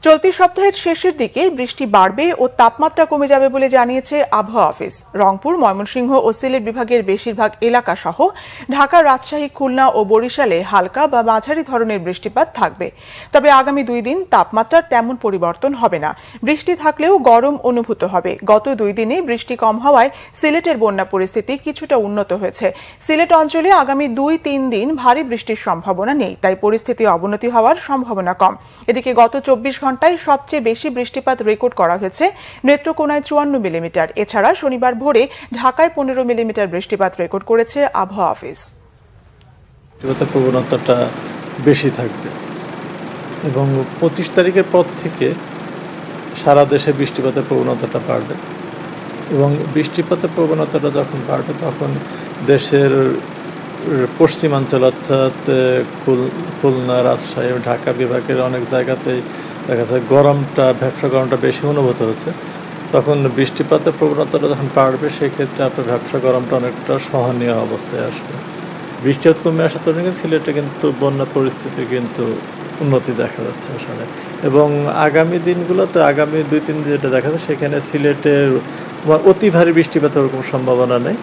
চলতি সপ্তাহের শেষের দিকে বৃষ্টি বাড়বে ও তাপমাত্রা কমে যাবে বলে জানিয়েছে আবহাওয়া অফিস। রংপুর, ময়মনসিংহ ও সিলেট বিভাগের বেশিরভাগ এলাকা সহ ঢাকা, রাজশাহী, খুলনা ও বরিশালে হালকা বা মাঝারি ধরনের বৃষ্টিপাত থাকবে। তবে আগামী 2 দিন তাপমাত্রার তেমন পরিবর্তন হবে না। বৃষ্টি থাকলেও গরম অনুভূত হবে। গত 2 দিনে বৃষ্টি কম হওয়ায় সিলেটের বন্যা পরিস্থিতি কিছুটা উন্নত হয়েছে। সিলেট অঞ্চলে আগামী 2-3 দিন ভারী বৃষ্টির সম্ভাবনা নেই, তাই পরিস্থিতি অবনতি হওয়ার সম্ভাবনা কম। এদিকে গত 24 ঘন্টায় সবচেয়ে বেশি বৃষ্টিপাত রেকর্ড করা হয়েছে নেত্রকোনায় 54 মিলিমিটার। এছাড়া শনিবার ভোরে ঢাকায় 15 মিলিমিটার বৃষ্টিপাত রেকর্ড করেছে আবহাওয়া অফিস। বৃষ্টিপাতের প্রবণতাটা বেশি থাকবে এবং 25 তারিখের পর থেকে সারা দেশে বৃষ্টিপাতের প্রবণতাটা বাড়বে এবং বৃষ্টিপাতের প্রবণতাটা যখন বাড়বে তখন দেশের পশ্চিমাঞ্চল অর্থাৎ খুলনা, রাজশাহী, ঢাকা বিভাগের অনেক জায়গাতেই দেখা যায় ভ্যাপসা গরমটা বেশি অনুভূত হচ্ছে। তখন বৃষ্টিপাতের প্রবণতাটা যখন বাড়বে সেক্ষেত্রে আপনার ভ্যাপসা গরমটা অনেকটা সহনীয় অবস্থায় আসবে। বৃষ্টিপাত কমে আসার জন্য সিলেটে কিন্তু বন্যা পরিস্থিতি কিন্তু উন্নতি দেখা যাচ্ছে আসলে। এবং আগামী দিনগুলোতে আগামী 2-3 দিন যেটা দেখা যায় সেখানে সিলেটের অতি ভারী বৃষ্টিপাতের ওরকম সম্ভাবনা নেই।